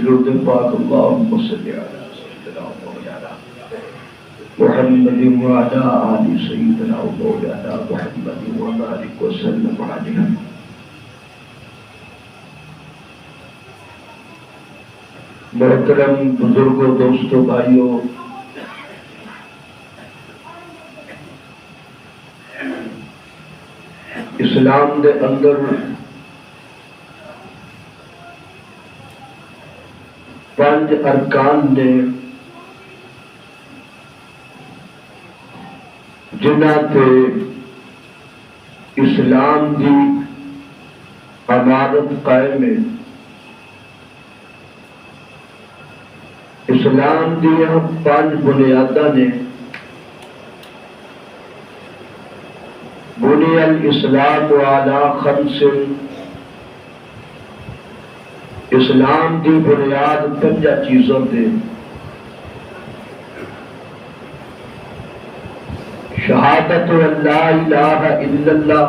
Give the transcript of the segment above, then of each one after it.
درود پاک اللہم صلی علی سیدنا مولانا محمد وعلی آل سیدنا مولانا محمد وبارک وسلم علیہ۔ محترم بزرگوں، دوستوں، بھائیوں، اسلام دے اندر پانچ ارکان نے جنہ تے اسلام دی عمارت قائم ہے۔ اسلام دیا پانچ بنیاداں نے بنی الاسلام علی خمس، اسلام دی بنیاد پنجا چیزوں دے: شہادت ان لا الہ الا اللہ،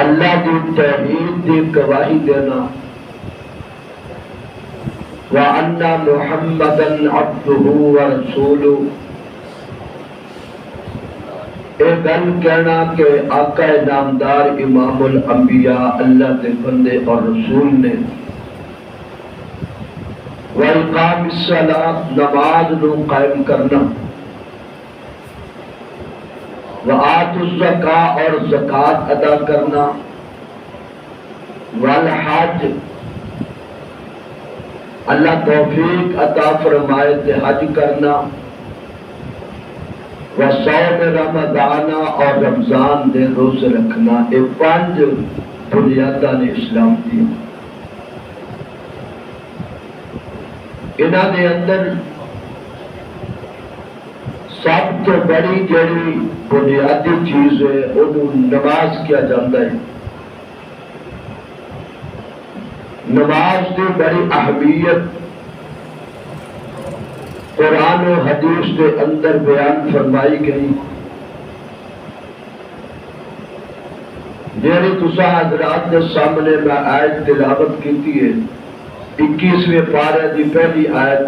اللہ دی توحید دی گواہی دینا، وَأَنَّ مُحَمَّدًا عَبْدُهُ وَرَسُولُهُ، اے گل کہنا کہ آقا نامدار امام الانبیاء اللہ کے بندے اور رسول نے، وَإِقَامِ الصَّلَاةِ، نماز نو قائم کرنا، وَآتُ الزَّکاۃ، اور زکوٰۃ ادا کرنا، وَالْحَجِّ، اللہ توفیق عطا فرمائے تے حج کرنا، وصوم رمضان، اور رمضان دے روزے رکھنا۔ یہ پانچ بنیاداں نے اسلام دی۔ انہاں دے اندر سب تو بڑی جڑی بنیادی چیز ہے انہوں نماز کیا جاتا ہے۔ نماز کی بڑی اہمیت قرآن و حدیث کے اندر بیان فرمائی گئی، جیڑی تسا حضرات کے سامنے میں آیت تلاوت کی ہے، 21ویں پارے دی پہلی آیت،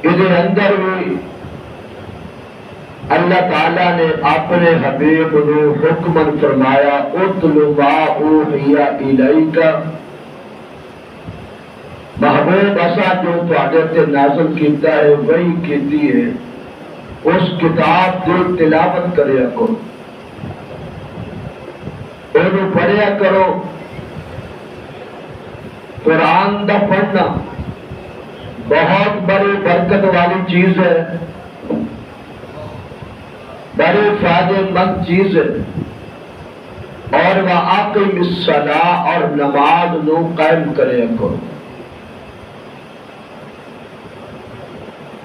اس اندر بھی اللہ تعالیٰ نے اپنے حبیب نو حکم فرمایا، اتل ما اوحی الیک، محبوب اسا جو تواڈے تے نازل کیتا ہے وہی کیتی ہے، اس کتاب دی تلاوت کریا کرو، انہوں پڑھیا کرو۔ قرآن دا پڑھنا بہت بڑی برکت والی چیز ہے، بڑی فائدہ مند چیز ہے، اور وَأَقِمِ الصَّلَاةَ، اور نماز نو قائم کریا کرو۔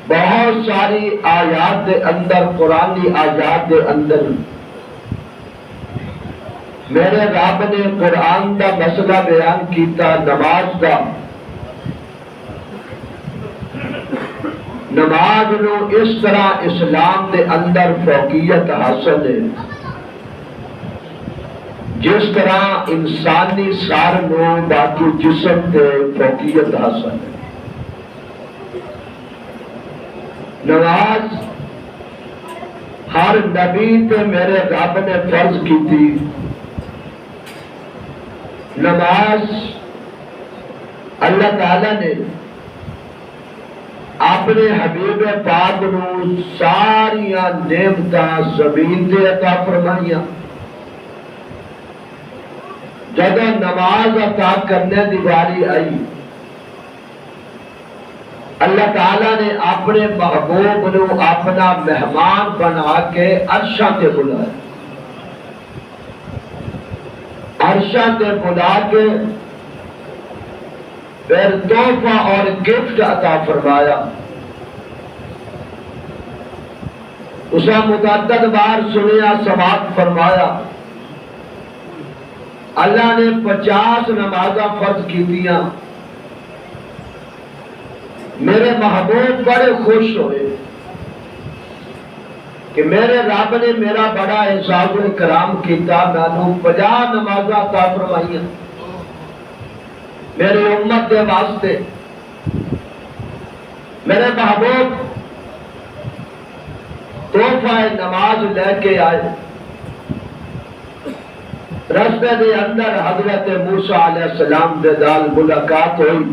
بہت ساری آیات دے اندر، قرآنی آیات دے اندر میرے رب نے قرآن دا مسئلہ بیان کیتا، نماز دا۔ نماز نو اس طرح اسلام دے اندر فوقیت حاصل ہے جس طرح انسانی سار نو باقی جسم دے فوقیت حاصل ہے۔ نماز ہر نبی تے میرے رب نے فرض کی تھی۔ نماز اللہ تعالی نے اپنے حبیب پاک نو ساریاں نعمتاں زمین دے عطا فرمائیاں۔ جب نماز عطا کرنے دی باری آئی، اللہ تعالیٰ نے اپنے محبوب نو اپنا مہمان بنا کے عرشاں تے بلایا، عرشاں تے بلا کے پھر تحفہ اور گفٹ عطا فرمایا۔ اسا متعدد بار سنیا، سماعت فرمایا۔ اللہ نے 50 نمازاں فرض کی دیا۔ میرے محبوب بڑے خوش ہوئے، کہ میرے رب نے میرا بڑا احسان و اکرام کیتا، میں 50 نمازاں عطا فرمائیاں میری امت کے واسطے۔ میرے محبوب تحفہ نماز لے کے آئے، رستے دے اندر حضرت موسیٰ علیہ السلام دے نال ملاقات ہوئی۔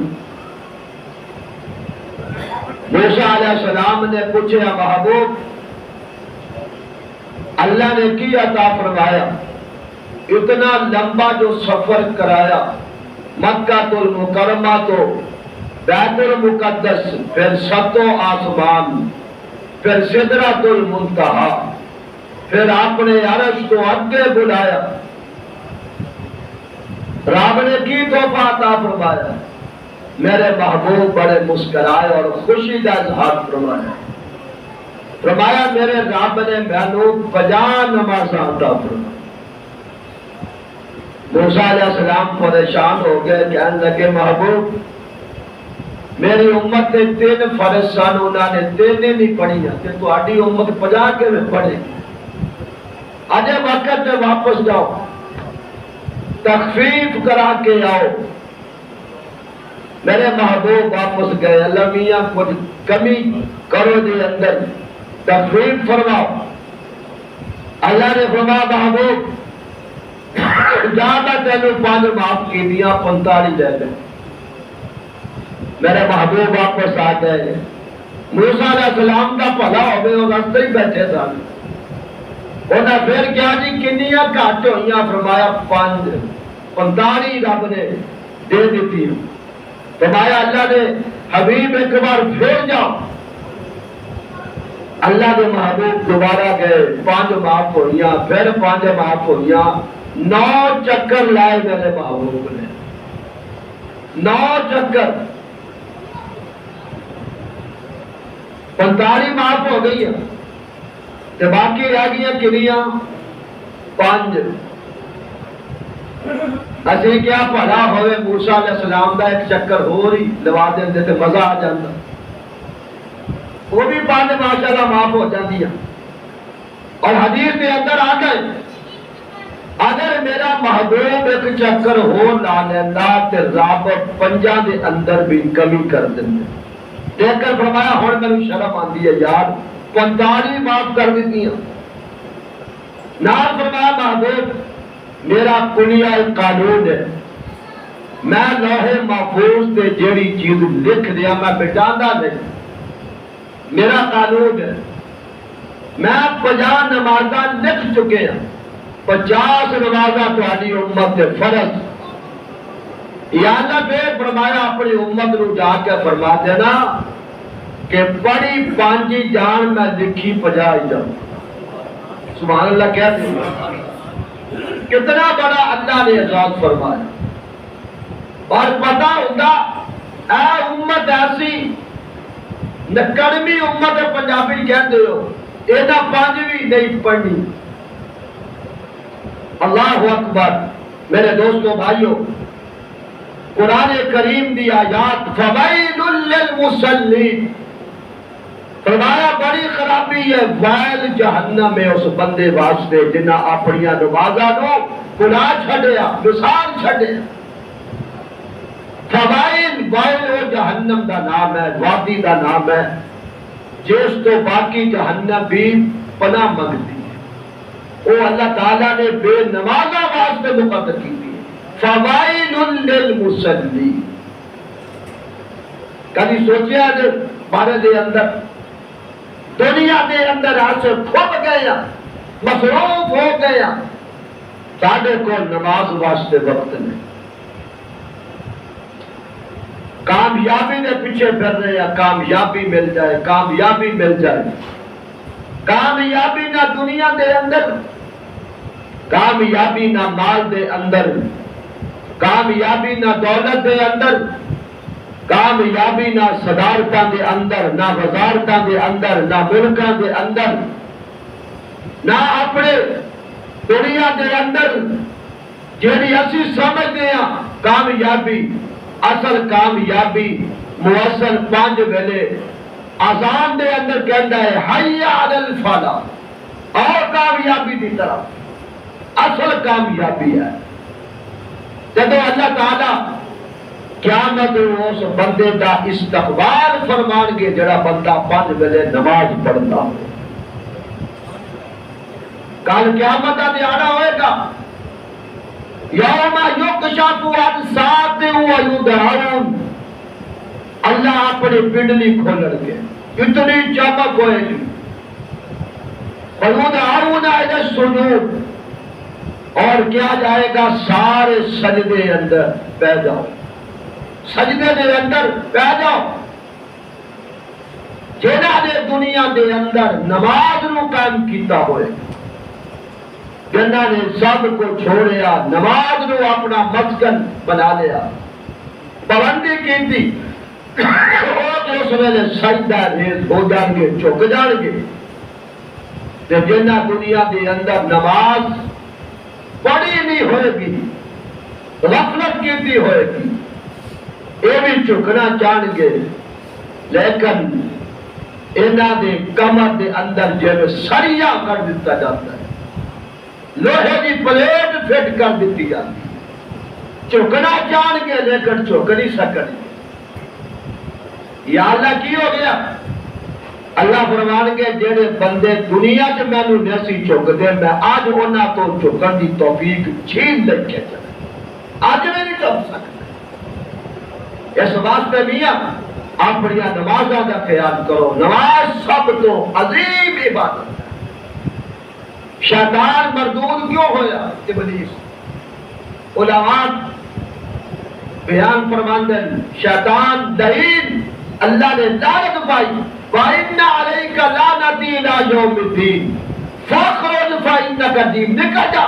موسیٰ علیہ السلام نے پوچھا محبوب اللہ نے کی عطا فرمایا؟ اتنا لمبا جو سفر کرایا، مکہ المکرمہ تو بیت المقدس، پھر ستوں آسمان، پھر سدرۃ المنتہا، پھر اپنے عرش کو اگے بلایا، رب نے کی تحفہ عطا فرمایا؟ میرے محبوب بڑے مسکرائے اور خوشی کا اظہار فرمایا میرے رب نے مینوں 50 نمازاں عطا فرمائی۔ موسیٰ علیہ السلام پریشان ہو گئے، کہنے لگے محبوب میری امت نے 3 فرض سن، انہوں نے 3 نہیں پڑھیاں، کہ تہاڈی امت 50 کے میں پڑھے؟ اجے وقت سے واپس جاؤ، تخفیف کرا کے آؤ۔ میرے محبوب واپس گئے، اللہ میاں کچھ کمی کرو دے اندر، تخفیف فرماؤ۔ اللہ نے فرمایا محبوب جا میں تینوں 5 معاف کی دیا، 45 لے لے۔ میرے محبوب واپس آ گئے، موسیٰ علیہ السلام کا بھلا ہو گئے، وہ راستے ہی بیٹھے سن۔ انہیں پھر کیا جی کنیاں گھٹ ہوئیاں؟ فرمایا 5، 45 رب نے دے دیتی۔ فرمایا اللہ نے حبیب ایک بار پھر جاؤ۔ اللہ کے محبوب دوبارہ گئے، 5 معاف ہوئیاں، پھر 5 معاف ہوئیاں، 9 چکر لائے میرے محبوب نے، 9 چکر، 45 معاف ہو گئی ہیں، تو باقی رہ گئی کنیاں 5۔ اسی کیا بھلا ہوئے موسیٰ علیہ السلام دا ایک چکر ہو رہی لوا دیں تے مزہ آ جاتا، وہ بھی 5 ماشاءاللہ معاف ہو جاتی ہیں۔ اور حدیث کے اندر آ گئے اگر میرا محبوب ایک چکر ہو لا لینا تے رب 5 دے اندر بھی کمی کر دیندے۔ دیکھ کر فرمایا ہن مینوں شرم آندی ہے یار، 45 معاف کر دیتی ہیں۔ نال فرمایا محبوب میرا کنیا قانون ہے، میں لوح محفوظ تے جیڑی چیز لکھ دیا میں بٹاندا نہیں، میرا قانون ہے۔ میں 50 نمازاں لکھ چکے ہیں، 50 نمازاں تہاڈی امت دے فرض۔ یا اللہ بے فرمایا اپنی امت نو جا کے فرما دینا کہ پڑھی 5 جان میں لکھی 50 جان۔ سبحان اللہ کہتے ہیں، کتنا بڑا اللہ نے اعزاز فرمایا۔ اور پتہ ہوتا اے امت ایسی نکڑمی امت پنجابی کہتے ہو، اینا 5 بھی نہیں پڑھنی۔ اللہ اکبر۔ میرے دوستو بھائیو، قرآن کریم دی آیات فویل للمصلین، فرمایا بڑی خرابی ہے، ویل جہنم میں اس بندے واسطے جنہاں اپنی نمازاں نو بھلا چھڈیا، مثال چھڈیا۔ فویل، ویل وہ جہنم دا نام ہے، وادی دا نام ہے جس تو باقی جہنم بھی پناہ منگتی ہے۔ وہ اللہ تعالیٰ نے بے نمازاں واسطے مقرر کی ہے۔ فویل للمصلین۔ کبھی سوچیا جو بارے دے اندر دنیا دے اندر آسر کھپ گیا، مصروف ہو گیا، ساڑھے کو نماز واسطے وقت نہیں، کامیابی نے پیچھے پھر رہے ہیں، کامیابی مل جائے، کامیابی مل جائے، کامیابی نہ دنیا دے اندر، کامیابی نہ مال دے اندر، کامیابی نہ دولت دے اندر، کامیابی نہ صدارتاں دے اندر، نہ وزارتاں دے اندر، نہ ملکاں دے اندر، نہ اپنے دنیا دے اندر جیڑی اسی سمجھتے ہیں کامیابی۔ اصل کامیابی موصل 5 ویلے اذان دے اندر کہندا ہے حی علی الفلاح، اور کامیابی کی طرف اصل کامیابی ہے جب اللہ تعالی قیامت اس بندے کا استقبال فرمان گے جڑا بندہ 5 ویلے نماز پڑھتا ہو. کل قیامت کا دہاڑا ہوئے گا یوم یکشف عن ساق ویدعون. اللہ اپنی پنڈلی کھولن گے اتنی چمک ہوئے گی. ویدعون الی السجود اور کیا جائے گا سارے سجدے اندر پہ جاؤ سجدے دے اندر پہ جاؤ. جنہاں نے دنیا دے اندر نماز نو قائم کیتا ہوئے جنہاں نے سب کو چھوڑیا نماز نو اپنا مسکن بنا لیا پابندی کی تھی اس ویلے سجدہ ریز ہو جان گے جھک جان گے. جنہاں دنیا دے اندر نماز پڑھی نہیں ہوئے گی غفلت کی ہوئے گی یہ بھی جھکنا چاہن گے لیکن انہاں دے کمر دے اندر جب سریا کر دیتا جاتا ہے لوہے کی پلیٹ فٹ کر دیتی جاتی ہے. جھکنا چاہن گے لیکن جھک نہیں سکتے. یا اللہ کی ہو گیا اللہ فرمان کے جڑے بندے دنیا چ مینوں نہیں جھکدے میں اج انہاں تو جھکن دی توفیق چھین لے کے چلا اج میں نہیں جھک سکتا. اس واسطے میاں اپنی نمازاں کا خیال کرو. نماز سب تو عظیم عبادت ہے. شیطان مردود کیوں ہویا ابلیس علماء بیان فرماندے شیطان لعین اللہ نے لعنت پائی وَإِنَّ عَلَيْكَ لَعْنَتِي إِلَىٰ يَوْمِ الدِّينِ فَاخْرُجْ فَإِنَّكَ رَجِيمٌ. نکل جا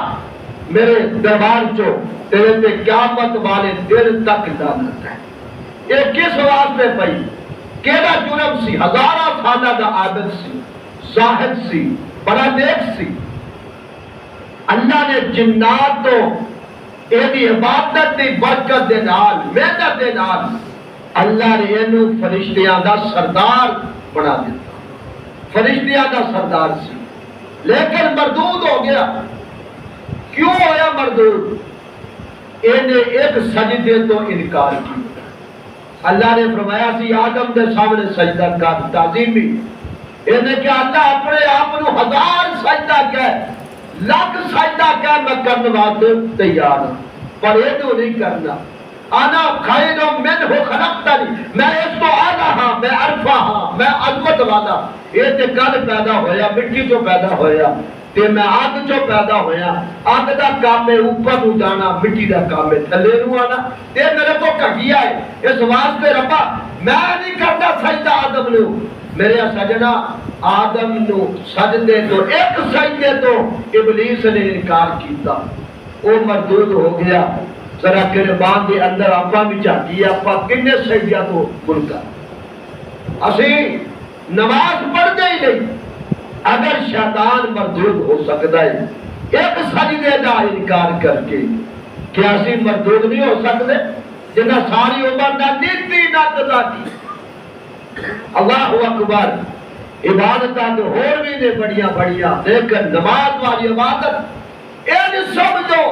میرے دربار چو تیرے پہ قیامت والے دن تک لعنت ہے. یہ کس واسطے پئی کیڑا جرم سی 1000 سالہ دا عابد سی زاہد سی بڑا نیک سی. اللہ نے جنات تو یہ عبادت دی برکت دے نال محنت دے نال اللہ نے اینو فرشتیاں دا سردار بنا دیتا. فرشتیاں دا سردار سی لیکن مردود ہو گیا. کیوں ہویا مردود؟ انہیں ایک سجدے تو انکار کیا. اللہ نے فرمایا سی آدم دے سامنے سجدہ کر تعظیمی. انہیں کیا اللہ اپنے آپ نو 1000 سجدہ کہے لاکھ سجدہ کہے میں کرنے واسطے تیار ہوں پر یہ تو نہیں کرنا. انا خیر منہ خلقتنی میں اس کو اعلیٰ ہاں میں عرفہ ہاں میں عظمت والا. یہ تے کل پیدا ہویا مٹی چو پیدا ہویا تے میں آگ چو پیدا ہویا. آگ دا کام میں اوپر نو جانا مٹی دا کام میں تھلے نو آنا. تے میرے کو کہیا ہے اس واسطے ربا میں نہیں کرتا سجدہ آدم نو. میرے سجنا آدم نو سجدے تو ایک سجدے تو ابلیس نے انکار کیتا وہ مردود ہو گیا. ذرا قربان دے اندر آپا بھی چاہتی ہے آپا کنے سجدہ تو گنکا اسی نماز پڑھ دے ہی نہیں. اگر شیطان مردود ہو سکتا ہے ایک سجدے دا انکار کر کے کیا اسی مردود نہیں ہو سکتے جنہاں ساری عمر نہ نیتی نہ قضا کی. اللہ اکبر. عبادتاں تو اور بھی نے بڑیاں بڑیاں لیکن نماز والی عبادت یہ سمجھو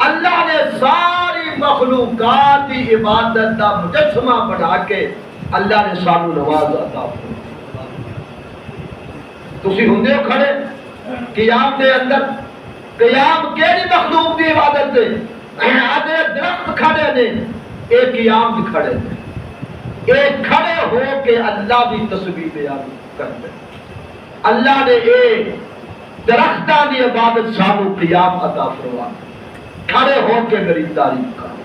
اللہ نے ساری مخلوقات کی عبادت کا مجسمہ بنا کے اللہ نے سانو نماز عطا فرمائی. تسی ہوندے ہو کھڑے قیام دے اندر قیام کیڑی مخلوق دی عبادت ہے. آدھے درخت کھڑے نے ایک قیام بھی کھڑے نے ایک کھڑے ہو کے اللہ کی تسبیح بیان کرتے. اللہ نے ایک درختاں دی عبادت سانو قیام عطا فرمائی. کھڑے ہو کے میری تعریف کرو.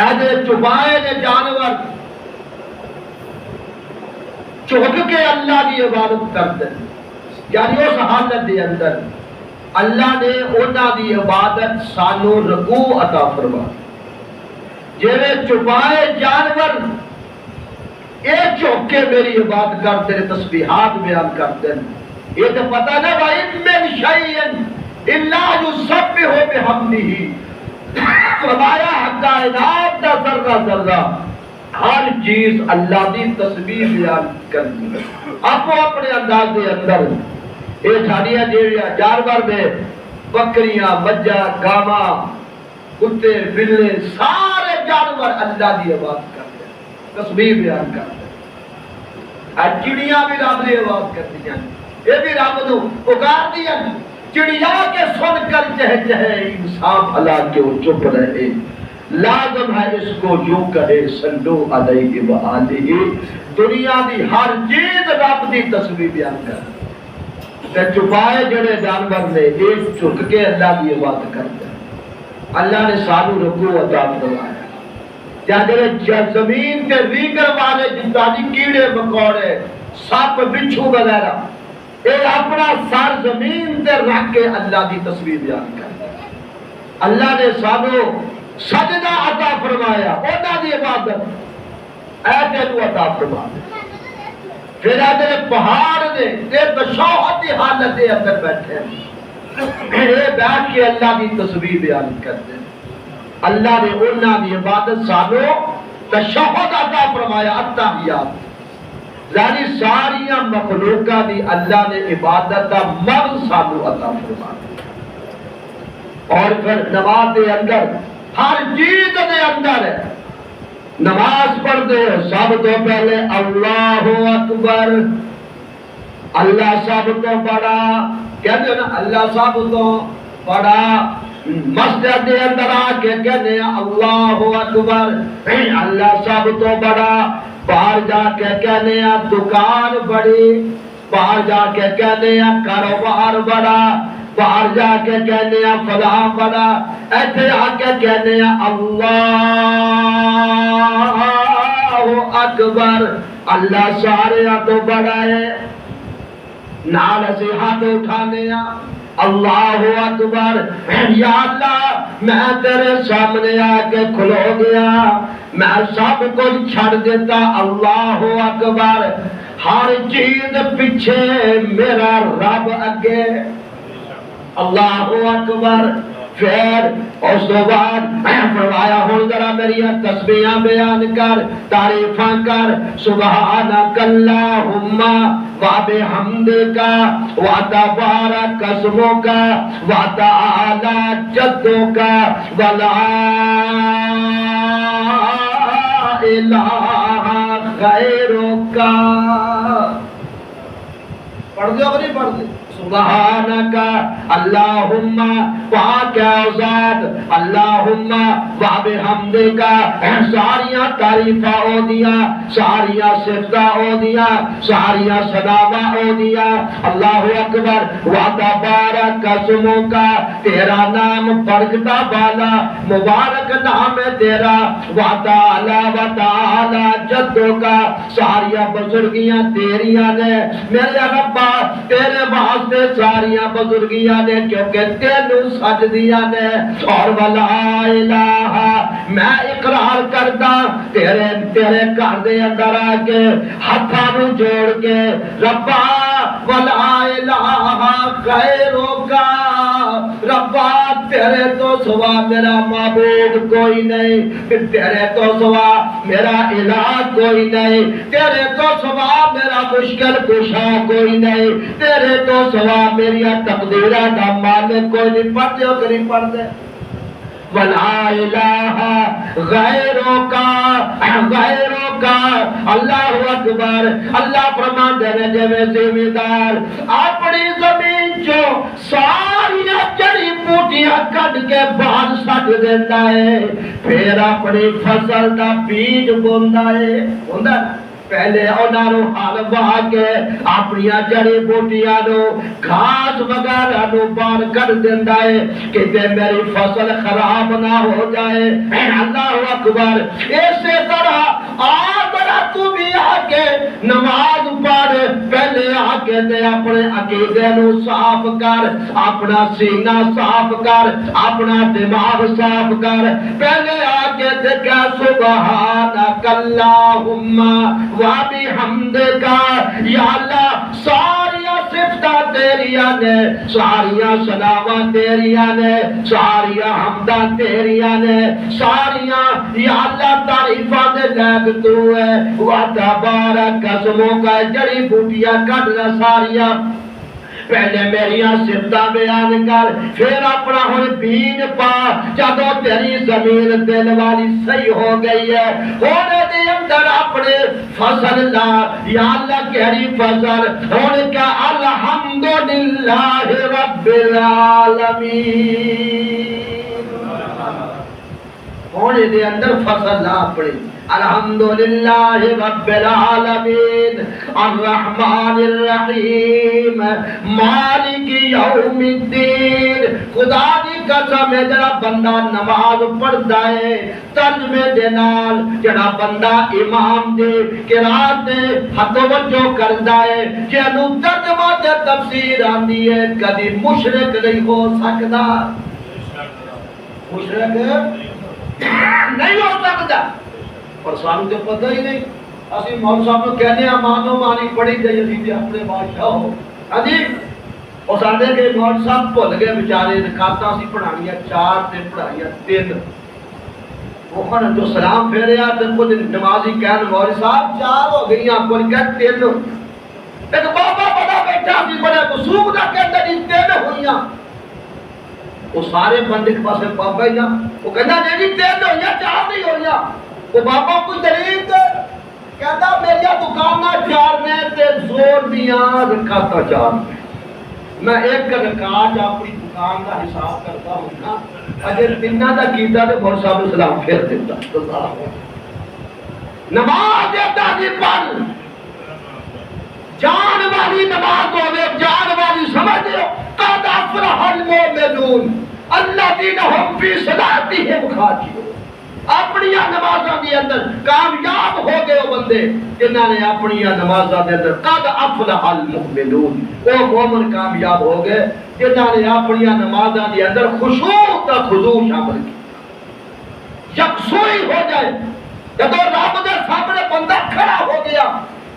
ایسے چوپائے نے جانور چوک کے اللہ کی عبادت کرتے ہیں یعنی اس حالت دے اندر اللہ نے انہاں دی عبادت سانو رکوع عطا فرمائی. جویں چوپائے جانور یہ چوک کے میری عبادت کرتے ہیں تسبیحات بیان کرتے ہیں. یہ تو پتہ نہ بھائی من شیئن اللہ یسبح بحمدہ فرمایا کائنات دا ذرہ ذرہ ہر چیز اللہ دی تسبیح بیان کرتی ہے. آپ اپنے انداز دے اندر یہ ساڑیاں جیڑیاں جانور میں بکریاں مجھا گاواں کتے بلے سارے جانور اللہ دی عبادت کرتے ہیں تسبیح بیان کرتے ہیں چڑیاں بھی رب دی عبادت کرتی ہیں یہ بھی رب نو پکار دیا چڑیا کے سن کر چہ چہے انسان بھلا کے وہ چپ رہے لازم ہے اس کو جو کہے صلو علیہ وآلہ دنیا دی ہر چیز رب دی تسبیح بیان کر تے چھپائے جڑے جانور نے ایک چک کے اللہ کی عبادت کرتے ہیں اللہ نے سانو رکوع عطا فرمایا کیا جڑے زمین کے ریگڑ والے جنانی کیڑے مکوڑے سپ بچھو وغیرہ یہ اپنا سر زمین تے رکھ کے اللہ کی تسبیح بیان کرتے ہیں اللہ نے سانو سجدہ عطا فرمایا انہاں دی عبادت اے تینو عطا فرمایا پھر آدھے پہاڑ دے تشہد دی حالت دے اندر بیٹھے یہ بیٹھ کے اللہ کی تسبیح بیان کرتے ہیں اللہ نے انہاں دی عبادت سانو تشہد عطا فرمایا التحیات یعنی ساریاں مخلوقہ دی اللہ نے عبادت دا مرض سانو عطا فرمایا اور پھر نماز دے اندر ہر چیز دے اندر ہے نماز پڑھ دے سب تو پہلے اللہ اکبر اللہ سب تو بڑا کہتے ہیں نا اللہ سب تو بڑا مسجد دے اندر آ کے کہتے ہیں اللہ اکبر اللہ سب تو بڑا باہر جا کے کہتے ہیں دکان بڑی باہر جا کے کہتے ہیں کاروبار بڑا باہر جا کے کہنے ہیں فلاں بڑا ایتھے آ کے کہنے ہیں اللہ اکبر اللہ سارے تو بڑا ہے نال سے ہاتھ اٹھانے ہیں اللہ اکبر یا اللہ میں تیرے سامنے آ کے کھلو گیا میں سب کچھ چھڑ دیتا اللہ اکبر ہر چیز پیچھے میرا رب اگے اللہ اکبر پھر اس تو بعد فرمایا ہوں ذرا میری تسبیحاں بیان کر تعریفاں کر سبحانک اللہم و بحمدک و تبارک اسمک و تعالی جدک و لا الہ غیرک پڑھ دو نہیں پڑھ دو سبحانک اللہم پاک ذات اللہم و بحمدک ساریاں تعریفاں ہو دیا ساریاں صفتاں ہو دیا ساریاں ثناواں ہو دیا اللہ اکبر و تبارک اسمک تیرا نام برکتہ والا مبارک نام ہے تیرا و تعالی جدک ساریاں بزرگیاں تیریاں نے میرے ربا تیرے واسطے ساریاں بزرگیاں نے کیونکہ تینو سجدیاں نے اور ولا الہ میں اقرار کرتا تیرے گھر دے اندر آ کے ہاتھاں نو جوڑ کے ربا ولا الہ غیرک ربا تیرے تو سوا میرا معبود کوئی نہیں تیرے تو سوا میرا الہ کوئی نہیں تیرے تو سوا میرا مشکل کشا کوئی نہیں تیرے تو سوا میری تقدیرہ دا مالک کوئی نہیں پڑھتے ہو کہ نہیں پڑھتے وَلَا إِلَٰهَ غَيْرُكَ اللہ اکبر اللہ فرمان دینے جوے زمیندار اپنی زمین جو ساری جڑی بوٹیاں کٹ کے باہر سٹ دیتا ہے پھر اپنی فصل دا بیج بوندا ہے ہوندا پہلے انہاں نو حل بہا کے اپنی جڑی بوٹیاں نو گھاس وغیرہ نو باہر کر دیندا ہے کہ تے میری فصل خراب نہ ہو جائے اللہ اکبر اسی طرح آدھرا تو بھی آ کے نماز پڑھ پہلے آ کے تے اپنے عقیدے نو صاف کر اپنا سینہ صاف کر اپنا دماغ صاف کر پہلے آ کے تے کہ سبحانک اللہم وَبِحَمْدِكَ یا اللہ ساریاں صفتاں تیریاں نے ساریاں ثناواں تیریاں نے ساریاں حمداں تیریاں نے ساریاں یا اللہ تعریفاں دے لائق تو ہے وَتَبَارَكَ اسْمُكَ جڑی بوٹیاں کٹ ساریاں پہلے میری صفتاں بیان کر پھر اپنا ہن دین پا جدوں تیری زمین دل والی صحیح ہو گئی ہے ہن دے اندر اپنے فضل لا یا اللہ کہڑی فضل ہن کیا الحمدللہ رب العالمین ہونے دے اندر فضل لا اپنے الحمدللہ رب العالمین الرحمن الرحیم مالک یوم الدین خدا دی قسم ہے جڑا بندہ نماز پڑھدا ہے ترجمے دے نال جڑا بندہ امام دے قرات دے توجہ کردا ہے جنوں ترجمہ تے تفسیر آندی ہے کبھی مشرک نہیں ہو سکدا مشرک نہیں ہو سکتا پر سانو تو پتہ ہی نہیں اسی مول صاحب نو کہنے ہیں مانو مانی پڑھی جائے اسی اپنے بادشاہ ہو ہاں جی اور ساڈے کے مول صاحب بھول گئے بیچارے رکعتاں سی پڑھانیاں 4 تے پڑھائیاں 3 وہ ہن جو سلام پھیریا تے خود نمازی کہن مول صاحب 4 ہو گئیاں کوئی کہ 3 ایک بابا بڑا بیٹھا سی بڑے وسوق دا کہندا جی 3 ہوئیاں وہ سارے بندے کے پاس بابا ہی نا وہ کہندا جی 3 ہوئیاں 4 نہیں ہوئیاں وہ بابا کوئی دلیل کہتا میری دکانہ 4 میں تے زور دیاں رکعتاں 4 میں ایک رکعت اپنی دکان کا حساب کرتا ہوں نا اگر تیناں دا کیتا تے مول صاحب سلام پھیر دیتا نماز دیتا جی پڑھ جان والی نماز ہوے جان والی سمجھ لو قد افلح المؤمنون الذين هم في صلاتهم خاشعون اپنی نمازاں دے اندر کامیاب ہو گئے وہ بندے جنہاں نے اپنی نمازاں دے اندر قد افلح المؤمنون وہ مومن کامیاب ہو گئے جنہاں نے اپنی نمازاں دے اندر خشوع تا خضوع شامل کی یکسوئی ہو جائے جب رب دے سامنے بندہ کھڑا ہو گیا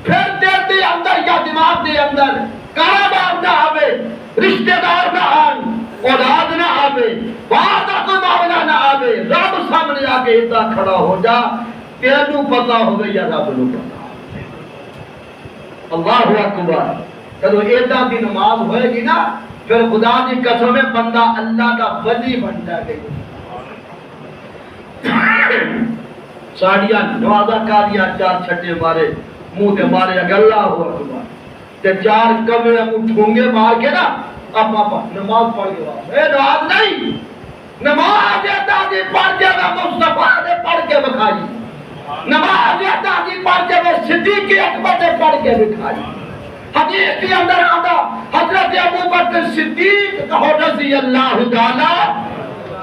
پھر دل دے اندر یا دماغ دے اندر کاروبار نہ آوے رشتہ دار نہ آن اولاد نہ آوے باہر کا کوئی معاملہ نہ آوے رب سامنے آ کے اتنا کھڑا ہو جا تینوں پتا ہوگا یا رب نو پتا اللہ اکبر جب ایدہ کی نماز ہوئے گی نا پھر خدا کی قسم بندہ اللہ کا ولی بن جائے گا ساڑیاں نوازہ کاریاں 4 چھٹے مارے منہ دے مارے اگر اللہ اکبر تے 4 کمرے ٹھونگے مار کے نا آپ نماز پڑھ کے بعد اے نماز نہیں نماز دادی پڑھ کے مصطفیٰ نے پڑھ کے بکھائی نماز دادی پڑھ کے صدیق اکبر نے پڑھ کے بکھائی حدیث کے اندر آتا حضرت ابو بکر صدیق کہو رضی اللہ تعالی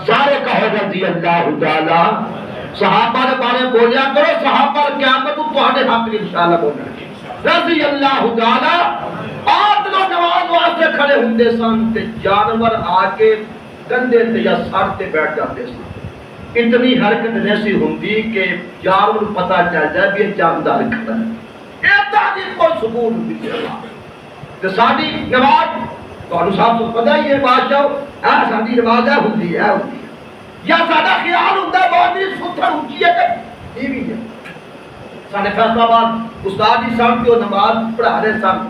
سارے کہو رضی اللہ تعالی صحابہ نے بارے بولیا کرو صحابہ قیامت تہاڈے حق میں انشاءاللہ بولنا رضی اللہ تعالی آٹھ لوگ نماز واسطے کھڑے ہوندے سن تے جانور آ کے کندھے تے یا سر تے بیٹھ جاتے سن اتنی حرکت ایسی ہوندی کہ جانور پتہ چل جائے کہ یہ جاندار کھڑا ہے ایتا دی کوئی سکون ہوندی ہے تے ساڈی نماز تانوں صاحب کو پتہ ہی ہے بادشاہ ساڈی نماز ہے ہوندی ہے یا ساڈا خیال ہوندا بہت ہی ستھر اونچی ہے کہ یہ بھی ہے ساڈے فیصلہ آباد استاد جی صاحب جو نماز پڑھا رہے سن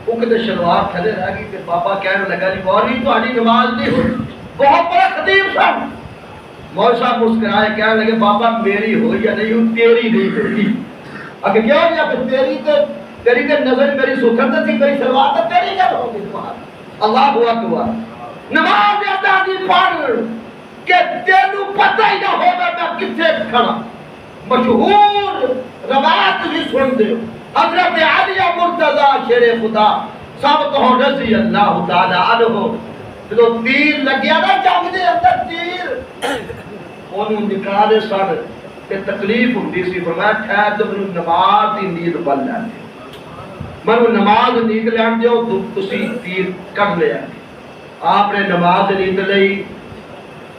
وہ کتے شلوار تھلے رہ گئی کہ بابا کہنے لگا جی مولوی تہاڈی نماز نہیں ہوئی بہت بڑا خطیب سن مولوی صاحب مسکرائے کہنے لگے بابا میری ہوئی یا نہیں ہوئی تیری نہیں ہوئی اگر کیا ہو گیا تیری تے نظر میری ستھر تھی میری شلوار تے تیری کیا ہوگی نماز اللہ اکبر نماز ادا دی پڑھ کہ تینوں پتہ ہی نہ ہوگا میں کتنے کھڑا مشہور روایت بھی سن دے حضرت علی مرتضی شیر خدا سب کہو رضی اللہ تعالی عنہ جو تیر لگیا نا جنگ دے اندر تیر انہوں نکالے سن تے تکلیف ہوندی سی فرمایا ٹھہر جو منوں نماز دی نیند بن جاتی منوں نماز نیند لین دیو تسی تیر کٹ لیا آپ نے نماز نیند لئی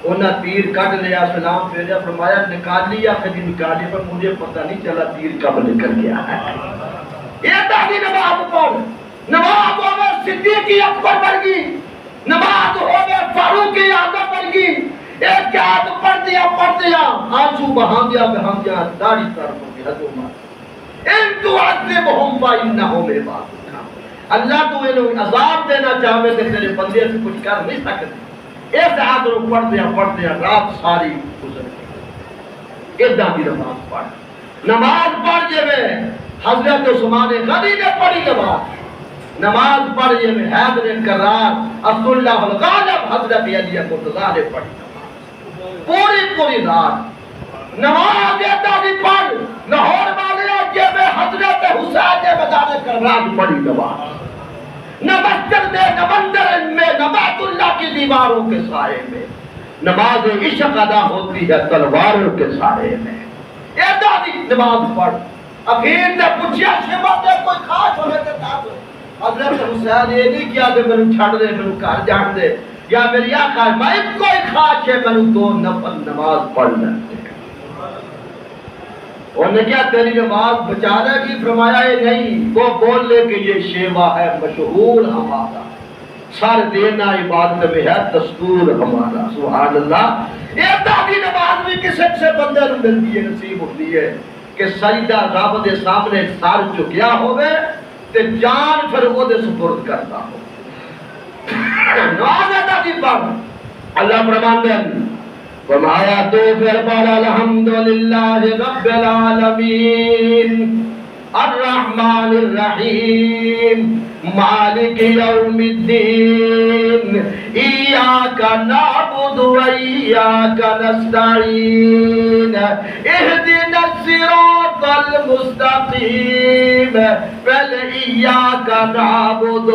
انہاں تیر کٹ لیا سلام پھیریا فرمایا نکال لیا کبھی نکالی پر مجھے پتہ نہیں چلا تیر کب نکل گیا ہے یہ دادی نماز پڑھ نماز ہوگا صدیق اکبر ورگی نماز ہوگا فاروق اعظم ورگی ایک یاد پڑھ دیا آنسو بہا دیا داڑھی تر ہو گیا ان تعذبهم فانهم عبادك اللہ تو انہوں عذاب دینا چاہے تو تیرے بندے سے کچھ کر نہیں سکتے. اس آیت کو پڑھتے ہیں رات ساری گزر گئی. ادھا کی نماز پڑھ جے میں حضرت عثمان غنی نے پڑھی نماز پڑھ جے میں حیدر کرار عبداللہ الغالب حضرت علی مرتضیٰ نے پڑھی پوری رات نماز ادھا کی پڑھ. لاہور والے جے میں حضرت حسین نے بتا کرار پڑھی نہ مسجد میں نہ مندر میں نہ بیت اللہ کی دیواروں کے سائے میں. نماز عشق ادا ہوتی ہے تلواروں کے سائے میں. ایدہ دی نماز پڑھ. اخیر نے پوچھیا شیبت نے کوئی خاص ہونے کے تاب حضرت حسین یہ نہیں کیا کہ میں چھڑ دے میں کار جان دے یا میری آقا میں کوئی خاص ہے میں دو نفل نماز پڑھ لیتے. انہوں نے کیا تیری نماز بچانے کی فرمایا ہے نہیں وہ بول لے کہ یہ شیوا ہے مشہور ہمارا سر دینا عبادت میں ہے دستور ہمارا. سبحان اللہ. یہ دادی نماز بھی کسی بندے نے ملتی ہے نصیب ہوتی ہے کہ سجدہ رب دے سامنے سر جھکیا ہوئے تے جان پھر وہ دے سپرد کرتا ہو. نماز دادی پڑھ. اللہ فرماندے فرمایا تو پھر بڑا الحمدللہ رب العالمین الرحمن الرحیم مالک یوم الدین ایاک نعبد و ایاک نستعین اہدنا الصراط المستقیم. پہلے ایاک نعبد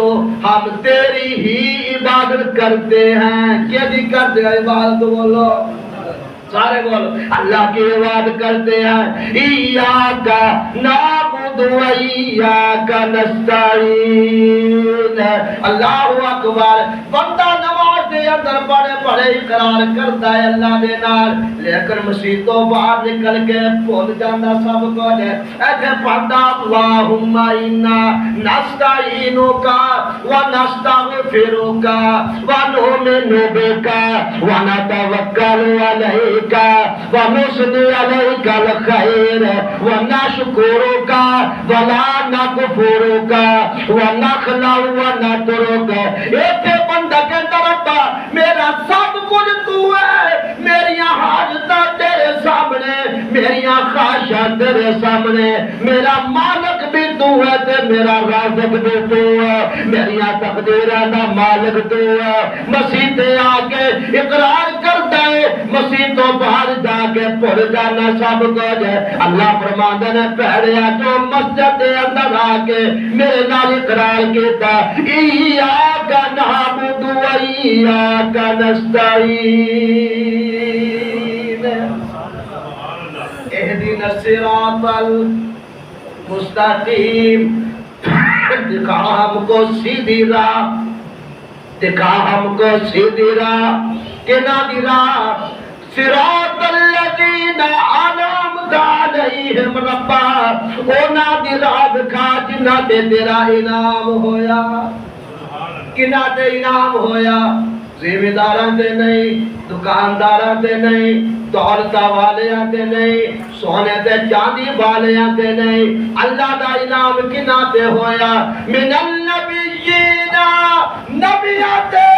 ہم تیری ہی عبادت کرتے ہیں. کیا دی کرتے ہیں عبادت بولو سارے بولو اللہ کی عبادت کرتے ہیں. ایاک نعبد و ایاک نستعین. اللہ اکبر. بندہ نماز دے اندر بڑے اقرار کرتا ہے اللہ دے نال لیکن مسیح تو باہر نکل کے بھول جانا سب کچھ. ایسے پڑھتا اللہم انا نستعینک و نستغفرک و نؤمن بک و نتوکل علیک ونثنی علیک الخیر ونشکرک ولا نکفرک ونخلع ونترک. ایک بندہ کے طرف میرا سب کچھ تو ہے میری حاجت تیرے سامنے میری خواہشات تیرے سامنے میرا مالک بھی تو ہے تے میرا رازق بھی تو ہے میری تقدیراں دا مالک تو ہے. مسیح تے آ کے اقرار کرتا ہے مسیح تو باہر جا کے بھول جانا سب کچھ ہے. اللہ فرماندے نے پہریا جو مسجد دے اندر آ کے میرے نال اقرار کیتا ایاک نعبد و ایاک نستعین اہدنا الصراط المستقیم. دکھا ہم کو سیدھی راہ دکھا ہم کو سیدھی راہ کہ نہ دی راہ صراط الذین انعمت علیہم ربا. اونا دی راہ دکھا جنہ تے تیرا انعام ہویا. کنہ تے انعام ہویا زمینداراں تے نہیں دکانداراں تے نہیں دولتاں والیاں تے نہیں سونے تے چاندی والیاں تے نہیں. اللہ دا انعام کنہ تے ہویا من النبیین نبیاں تے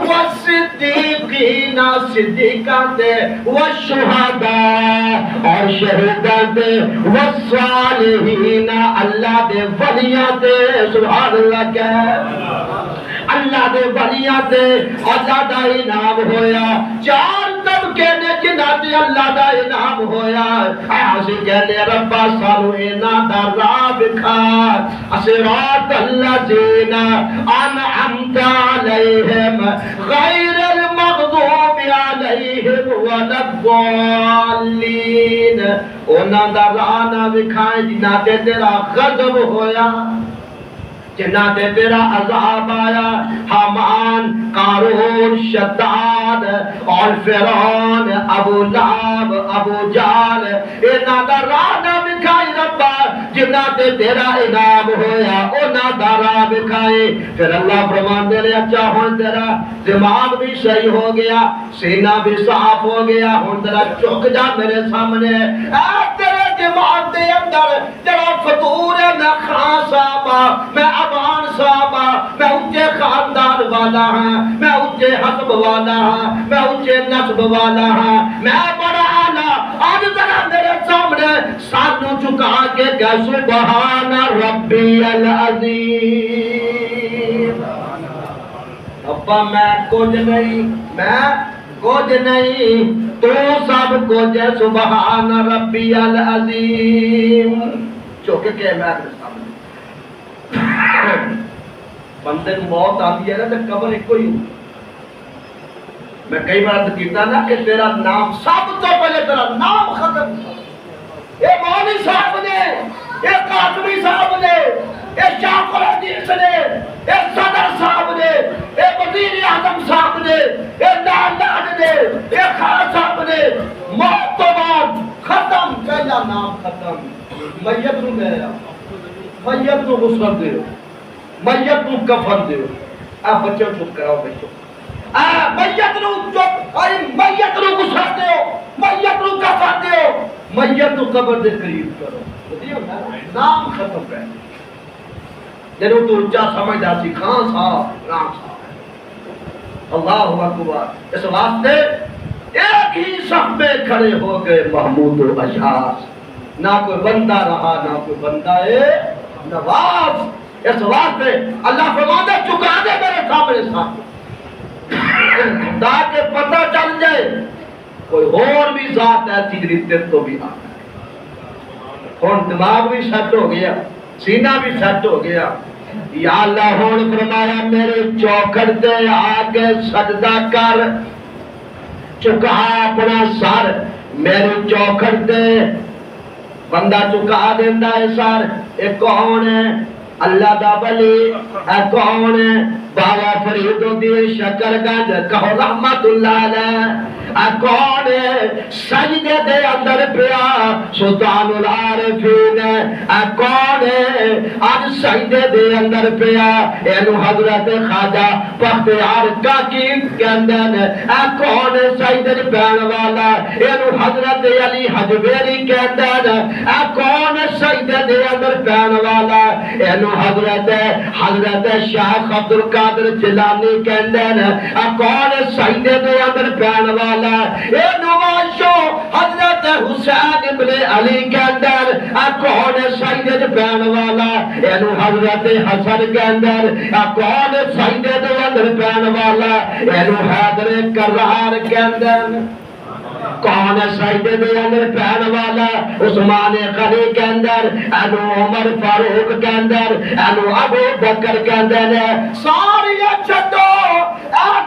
والصدیقین صدیقاں تے والشہداء اور شہیداں تے والصالحین اللہ دے ولیاں تے. سبحان اللہ. کیا اللہ دے ولیاں تے اللہ دا انعام ہویا. چار طبقے نے جنہاں تے اللہ دا انعام ہویا. اسی کہنے ربا سانو انہاں دا راہ دکھا صراط الذین انعمت علیہم غیر المغضوب علیہم ولا الضالین. انہاں دا راہ نہ دکھائے جنہاں تے تیرا غضب ہویا جنہ تے تیرا عذاب آیا. حامان قارون شداد اور فرعون ابو لہب ابو جہل انہاں دا راہ نہ دکھائی ربا جنہ تے تیرا انعام ہویا اونا دارا بکھائے. پھر اللہ فرماندے نے اچھا ہون تیرا دماغ بھی صحیح ہو گیا, سینہ بھی صاف ہو گیا, ہون تیرا چک جا میرے سامنے. تیرے دماغ دے اندر تیرا فطور ہے, میں خان صاحبہ, میں ابان صاحبہ, میں اونچے خاندان والا ہاں, میں اونچے حسب والا ہاں, میں اونچے نسب والا ہاں, میں بڑا اعلیٰ. آج ذرا میرے سامنے سانو چکا کے کہ سبحان ربی العظیم. ابا میں کچھ نہیں, میں کچھ نہیں, تو سب کچھ ہے, سبحان ربی العظیم. چوکے کے میں سامنے بندے موت آتی ہے نا تو قبر ایک کوئی. میں کئی بار کیتا نا کہ تیرا نام سب تو پہلے تیرا نام ختم. یہ مولوی صاحب نے, یہ قاسمی صاحب نے, یہ شاہ الحدیث نے, یہ صدر صاحب نے, یہ وزیر اعظم صاحب نے, یہ لال نے, یہ خان صاحب نے, موت تو بعد ختم, پہلا نام ختم. میت نو گیا, میت نو غسل دیو, میت نو کفن دیو. آپ بچوں چپ کراؤ, بچوں میت نو چپ, میت نو غسل دیو, میت نو کفن دیو, میت نو قبر دے قریب کرو. نام ختم کر جنہوں تو اچھا سمجھدا سی خان صاحب رام صاحب. اللہ اکبر. اس واسطے ایک ہی صف میں کھڑے ہو گئے محمود و اشعاث, نہ کوئی بندہ رہا نہ کوئی بندہ نواز. اس واسطے اللہ فرماتا چکا دے میرے سامنے سامنے تاکہ پتہ چل جائے کوئی اور بھی ذات ایسی جی تیرے تو بھی آتا ہے. ہون دماغ بھی سیٹ ہو گیا, سینہ بھی سیٹ ہو گیا. یا اللہ ہون فرمایا میرے چوکھٹ دے آگے سجدہ کر, چکا اپنا سر میرے چوکھٹ دے. بندہ چکا دیندہ ہے سر. ایک کون ہے؟ اللہ دا ولی. کون ہے؟ بابا فرید الدین شکر گنج کہو رحمت اللہ علیہ. کون ہے؟ سجدے دے اندر پیا سلطان العارفین. کون ہے آج سجدے دے اندر پیا اینو حضرت خواجہ بختیار کاکی کہندن. کون ہے سجدے پین والا اینو حضرت علی حجویری کہندن. کون ہے سجدے دے اندر پین والا اینو حضرت شیخ عبد القادر جیلانی کہندن. کون ہے سجدے دے اندر پین والا اینو واشو حضرت حسین ابن علی کہندن. کون ہے سجدے دے پین والا اینو حضرت حسن کہندن. کون ہے سجدے دے اندر پین والا اینو حیدر کرار کہندن. کون ہے سجدے دے اندر پین والا عثمان غنی کے اندر, اینو عمر فاروق کے اندر, اینو ابو بکر کے اندر. ساری چھٹو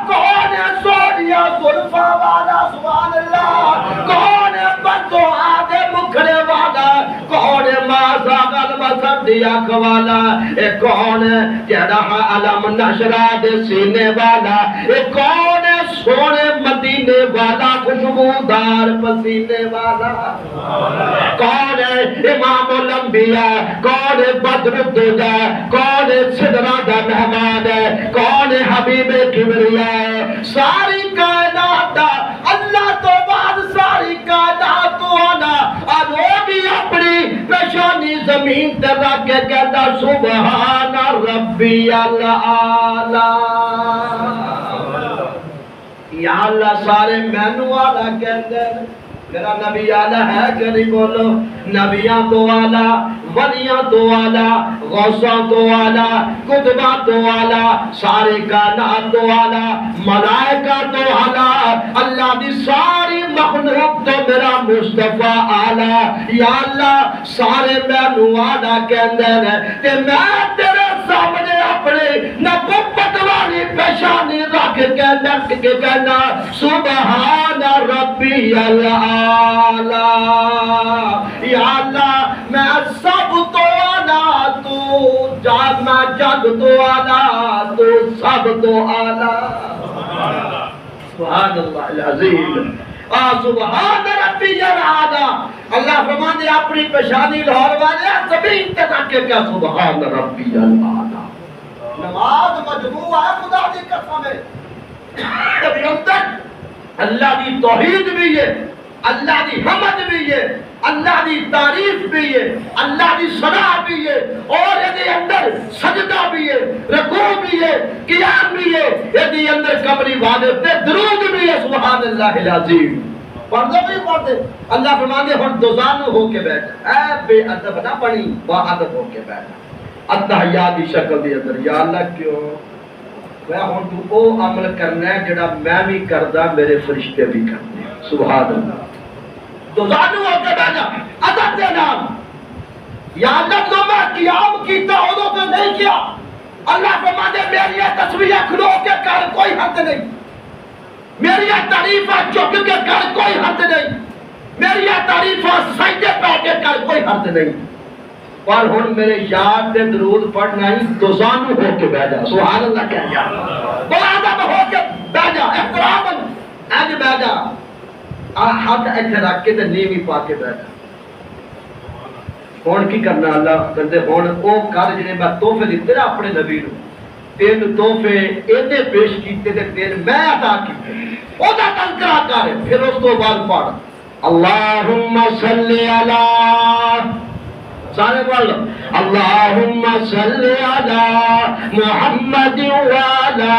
کون ہے سونیا زلفا والا سبحان اللہ. کون ہے بندو آدھے مکھڑے والا. کون ہے ماسا قلب سردی آنکھ والا. کون ہے جڑا علم نشرہ دے سینے والا. کون ہے سونے مدینے والا خوشبودار پسینے والا. کون ہے امام الانبیاء. کون ہے بدر الدجا. کون ہے سدرہ دا مہمان ہے. کون ہے حبیب کبریا ہے. ساری کائنات دا اللہ تو بعد ساری کائنات تو آنا اور وہ بھی اپنی پیشانی زمین تے رکھ کے کہتا سبحان ربی العالی. یا اللہ سارے مینو والا کہتے ہیں. میرا نبی آلہ ہے کہ نہیں بولو. نبیاں تو آلہ, ولیاں تو آلہ, غوثاں تو آلہ, قطباں تو آلہ, سارے کائنات تو آلہ, ملائکہ تو آلہ, اللہ دی ساری مخلوق تو میرا مصطفیٰ آلہ. یا اللہ سارے مینو آلہ کہندے ہیں کہ میں تیرے سامنے اپنے نبوت والی پیشانی رکھ کے کہنا سبحان ربی العالی. یا اللہ میں سب تو آلہ, تو جگ میں جگ تو آلہ, تو سب تو آلہ. سبحان اللہ العظیم. سبحان ربی ربی العالی، اللہ فرماتے ہیں اپنی پیشانی لاہور والے زمین تک آ کے کیا سبحان ربی العالی۔ نماز مجموعہ ہے خدا دی قسم ہے، ابھی تک اللہ دی توحید بھی ہے، اللہ دی حمد بھی ہے، اللہ دی تعریف بھی ہے، اللہ دی ثنا بھی ہے، اور یہ اندر سجدہ بھی ہے، رکوع بھی ہے، قیام بھی ہے، یہ اندر قبری والے تے درود بھی ہے سبحان اللہ العظیم۔ پڑھتے بھی پڑھتے اللہ فرماتے ہیں ہن دوزانو ہو کے بیٹھ، اے بے ادب نہ بنی، با ادب ہو کے بیٹھ التحیات دی شکل دے اندر۔ یا اللہ کیوں میں ہن تو او عمل کرنا ہے جڑا میں بھی کردا میرے فرشتے بھی کرتے ہیں سبحان اللہ۔ تو زانو ہو کے بیٹھا ادب دے نام، یا اللہ تو میں قیام کیتا ادو تو نہیں کیا، اللہ فرماتے میری تسبیح کھلو کے کر کوئی حد نہیں، میری تعریفہ چک کے کر کوئی حد نہیں، میری تعریفہ سجدے پہ کے کر کوئی حد نہیں، پر ہن میرے یاد تے درود پڑھنا ہی تو زانو ہو کے بیٹھا سبحان اللہ کہہ جا، بڑا ادب ہو کے بیٹھا، احترام اج بیٹھا، ہاتھ ایتھے رکھ کے تے نیوی پا کے بیٹھا۔ ہن کی کرنا اللہ کہندے ہن او کر جڑے میں تحفے دتے نا اپنے نبی نو، تین تحفے اینے پیش کیتے تے تین میں عطا کیتے، او دا تذکرہ کر، پھر اس تو بعد پڑھ اللہم صلی علی، سارے بول اللہم صلی علی محمد وعلی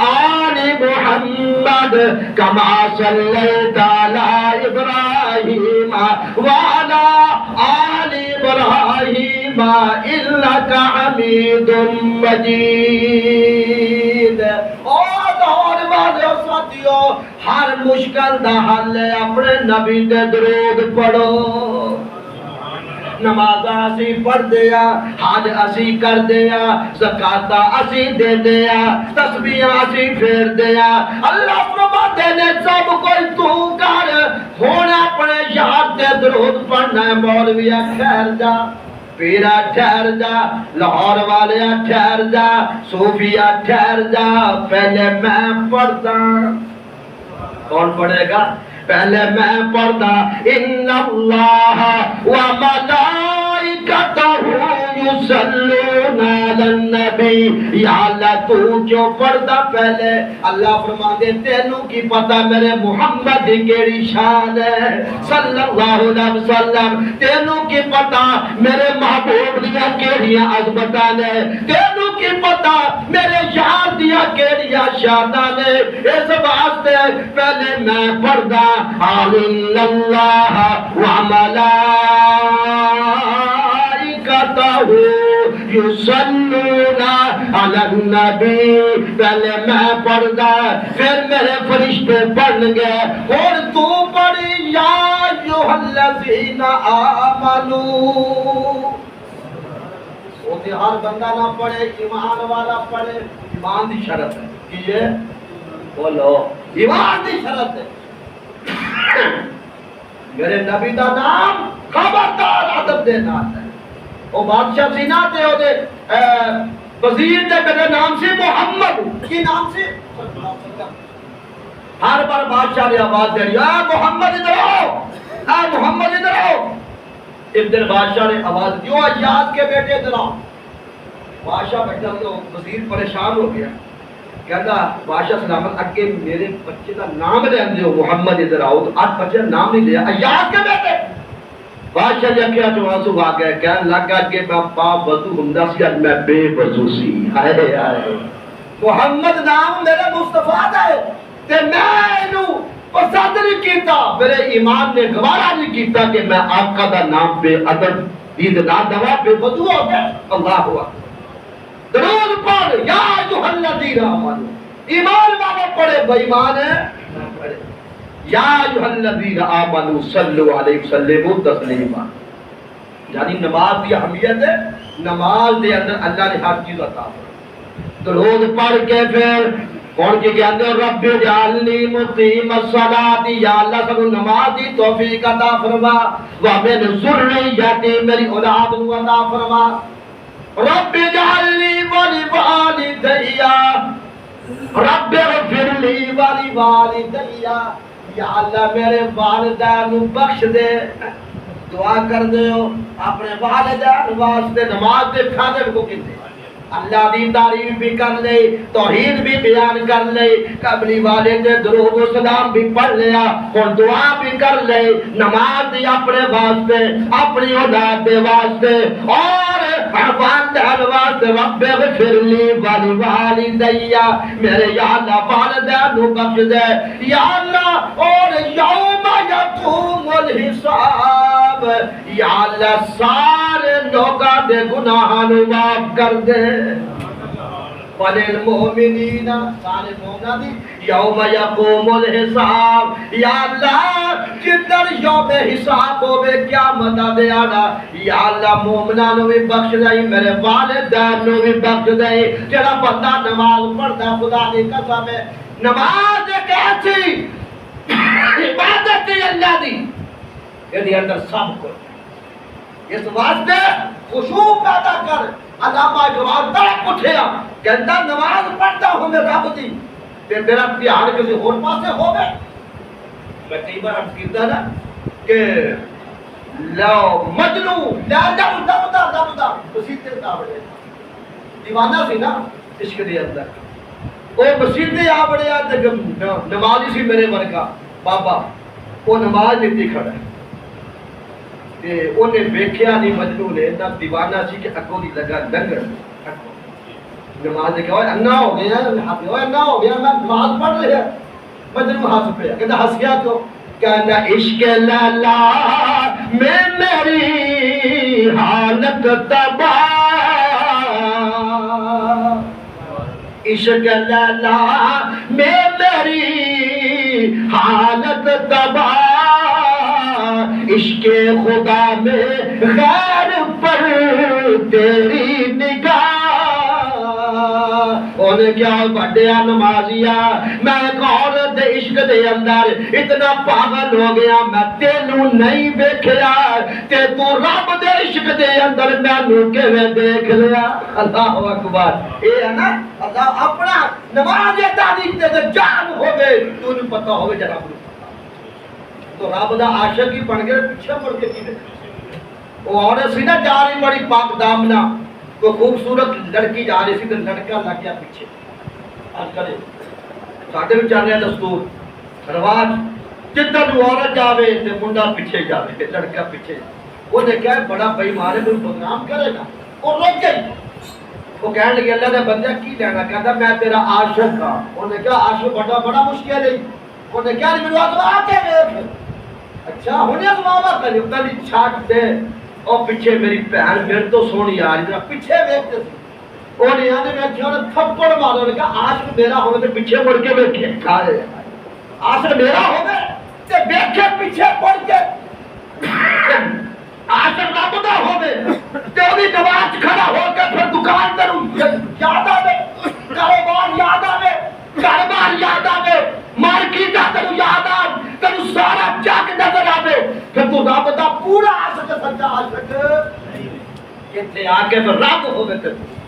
آل محمد کما صلیت علی ابراہیم وعلی آل ابراہیم انک حمید مجید۔ اور دور والے ساتھیو ہر مشکل دا حل ہے اپنے نبی دے درود پڑھو۔ نماز اسی پڑھ دیا، حج اسی کر دیا، زکات اسی دے دیا، تسبیح اسی پھیر دیا، اللہ فرماتے نے سب کوئی تو کر، ہن اپنے یار تے درود پڑھنا ہے۔ مولوی ٹھہر جا، پیرا ٹھہر جا، لاہور والے ٹھہر جا، صوفیہ ٹھہر جا، پہلے میں پڑھتا۔ کون پڑھے گا؟ پہلے میں پڑھتا ان اللہ و ملائکتہ یصلون علی النبی، یا اللہ تو جو پڑھتا پہلے اللہ فرماتے تینوں کی پتہ میرے محمد کی کیڑی شان ہے صلی اللہ علیہ وسلم، تینوں کی پتہ میرے محبوب دیا کیڑیاں عظمتاں نے، تینوں کی پتہ میرے یار دیا کیڑیاں شاناں نے، اس واسطے پہلے میں پڑھتا ان اللہ و ملائکتہ یصلون علی النبی، پہلے میں پڑھدا پھر میرے فرشتے پڑھ گے، اور تو پڑھی یا ایھا الذین آمنو۔ وہ ہر بندہ نہ پڑھے، ایمان والا پڑھے، ایمان دی شرط ہے کہ یہ بولو ایمان دی شرط ہے۔ میرے نبی دا نام خبردار ادب دے نام ہے، وہ بادشاہ سی نہ تے او دے وزیر دے میرے نام سے محمد کی نام سے ہر بار بادشاہ نے آواز دے اے محمد ادھر آؤ، اے محمد ادھر آؤ۔ ایک دن بادشاہ نے آواز دی او ایاز کے بیٹے ادھر آؤ۔ بادشاہ بیٹھا تو وزیر پریشان ہو گیا، کہتا بادشاہ سلامت اکے میرے بچے کا نام لے آندے ہو محمد ادھر آؤ، تو آج بچے نام نہیں لیا ایاز کے بیٹے۔ بادشاہ جا کے آنسو آ گئے، کہنے لگا کہ میں پاک وضو ہوندا سی اج میں بے وضو سی، ہائے ہائے محمد نام میرے مصطفیٰ دا ہے تے میں اینو پسند نہیں کیتا، میرے ایمان نے گوارا نہیں کیتا کہ میں آقا دا نام بے ادب دید نہ دوا بے وضو ہو گیا۔ اللہ ہوا درود پڑھ یا ایھا الذین آمنو، ایمان والے پڑھے، بے ایمان ہے پڑھے یا ایھا الذین آمنو صلوا علیہ وسلموا تسلیما۔ یعنی نماز کی اہمیت ہے، نماز دے اندر اللہ نے ہر چیز عطا فرمائی۔ درود پڑھ کے پھر کون کے کہتے رب اجعلنی مقیم الصلاۃ، یا اللہ سب نماز دی توفیق عطا فرما، ومن ذریتی میری اولاد کو عطا فرما، رب اجعلنی ولوالدی رب اغفر لی ولوالدی، یا اللہ میرے والدین نو بخش دے دعا کر دیو اپنے والدین واسطے نماز دے کھانے کو کتے اللہ دی تعریف بھی کر لے توحید بھی بیان کر لے قبلی والد درود و سلام بھی پڑھ لیا اور دعا بھی کر لے نماز دی اپنے واسطے اپنی اولاد دے واسطے اور والدین واسطے رب اغفر لی ولی والدیا میرے یا اللہ والدین نو بخش دے یا اللہ اور یوم یقوم الحساب یا اللہ سارے لوگاں دے گناہاں نو معاف کر دے وَلِلْمُؤْمِنِينَ سارے مومنہ دی یوم یقوم الحساب یا اللہ جدر یوم حساب ہوئے قیامت دے آنا یا اللہ مومنہ نو بھی بخش دائی میرے والدین نو بھی بخش دائی جڑا بندہ نماز پڑھتا خدا نے قسم ہے نماز ایک ایسی عبادت ہے اللہ دی یہ اندر سب کو اس واسطے خشوع پیدا کر علامہ اقبال تڑپ اٹھیا کہتا نماز پڑھتا ہوں میں رب دی تے میرا پیار کسی اور پاسے ہو گئے میں کئی بار عرض کیتا نا کہ لو مجنو لا دبدا مسیتے آوڑے دیوانہ سی نا عشق دے اندر وہ مسیتے آوڑے تے نمازی سی میرے ورگا بابا وہ نماز دیتی کھڑا ہے تے انہیں ویکھیا نہیں مجنو نے اتنا دیوانہ سی کہ اکو دی لگا لنگر نماز دیکھا ہوئے انا ہو گیا ہوئے انا ہو گیا میں نماز پڑھ رہے ہیں مجنو ہاتھ پہ کہتا ہنس گیا تو کہنا عشق لالا میں میری حالت تباہ عشق لالا میں میری حالت تباہ عشق خدا میں غیر پر تیری نگاہ انہیں کیا بڑھیا نمازیا میں کون دے عشق دے اندر اتنا پاگل ہو گیا میں تینوں نہیں بیکھیا تے تو رب دے عشق دے اندر میں نوکے میں دیکھ لیا اللہ اکبر اے ہے نا اللہ اپنا نماز یہ تعلیم دے جان ہوئے تو نہیں پتہ ہوئے جناب تو رب دا عاشق ہی بن گئے پیچھے مڑ کے کی وہ عورت سی نا جا رہی بڑی پاک دامنا کوئی خوبصورت لڑکی جا رہی سی تو لڑکا لگ گیا پیچھے آج کرے ساڈے بھی چل رہا دستور رواج جدھر عورت جاوے تے منڈا پیچھے جاوے لڑکا پیچھے وہ نے کہا بڑا بھائی مارے کوئی پروگرام کرے گا وہ رک گئی وہ کہنے لگی اللہ نے بندہ کی لینا کہتا میں تیرا عاشق ہاں انہوں نے کہا عاشق بڑا مشکل ہے انہوں نے کہا میرے آدھو آتے ہیں اچھا ہونے ازماما کری پہلی چھاٹ دے اور پیچھے میری پہن میرے تو سونی آ رہی پیچھے بیٹھتے تھے اور یعنی میں کیا تھپڑ مارا نے کہا عاشق میرا ہوگا تو پیچھے مڑ کے بیٹھے عاشق میرا ہوگا تو بیٹھے پیچھے مڑ کے عاشق رابطہ ہوگا تو بھی نماز کھڑا ہو کے پھر دکان کروں یاد آوے کاروبار یاد آوے کاروبار یاد آوے مارکیٹ تینوں یاد آ تینوں سارا جگ نظر آوے پھر تو رابطہ پورا عاشق سچا عاشق کتنے آ کے پھر رب ہوگا تینوں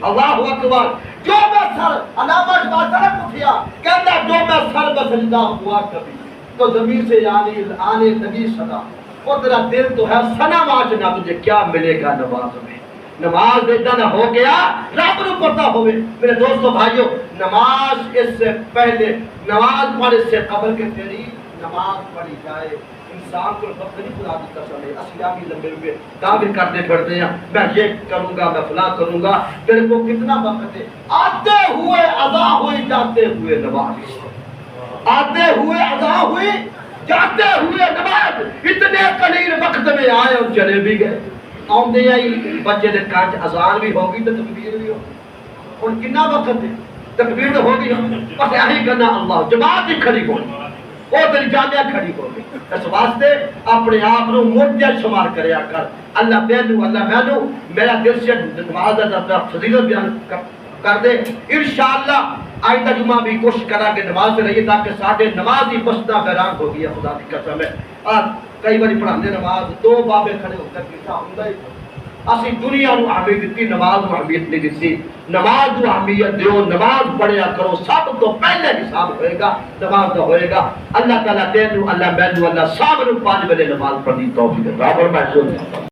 اللہ اکبر جو میں سر علامہ اقبال طرف اٹھیا کہتا جو میں سر بسجدہ ہوا کبھی تو زمین سے آنے نبی صدا اور تیرا دل تو ہے سنا ماچ نہ تجھے کیا ملے گا نماز میں نماز دیتا نہ ہو گیا رب نو پتہ ہوئے میرے دوستو بھائیو نماز اس سے پہلے نماز پڑھ اس سے قبل کے تیری نماز پڑھی جائے انسان کو وقت نہیں خدا کی قسم ہے اسیاب بھی لمبے ہوئے دعوے کرنے پڑتے ہیں میں یہ کروں گا میں فلاں کروں گا تیرے کو کتنا وقت ہے آتے ہوئے ادا ہوئی جاتے ہوئے نماز آتے ہوئے ادا ہوئی جاتے ہوئے نماز اتنے قلیل وقت میں آئے اور چلے بھی گئے آمدے آئی بچے دے کانچ اذان بھی ہوگی تو تکبیر بھی ہوگی اور کتنا وقت ہے تکبیر ہوگی بس یہی کرنا اللہ جماعت ہی کھڑی ہوگی اور تیری جامعہ کھڑی ہوگی اس واسطے اپنے آپ کو مرجع شمار کریا کر اللہ بینو اللہ بینو میرا دل سے نماز دا فضیلت بیان کر دے انشاءاللہ آئندہ جمعہ بھی کوشش کرا کہ نماز سے رہیے تاکہ ساڑھے نماز ہی بسنا بیران ہو گیا خدا کی قسم ہے اور کئی باری پڑھانے نماز دو بابے کھڑے ہو کر کیسا ہوں گا اسی دنیا نو اہمیت دیتی، نماز نو اہمیت نہیں دیتی۔ نماز نو اہمیت دیو، نماز پڑھیا کرو، سب تو پہلے حساب ہوئے گا نماز کا ہوئے گا۔ اللہ تعالیٰ تینوں، اللہ مینوں، اللہ سب نو 5 ویلے نماز پڑھنی توفیق عطا فرمائے۔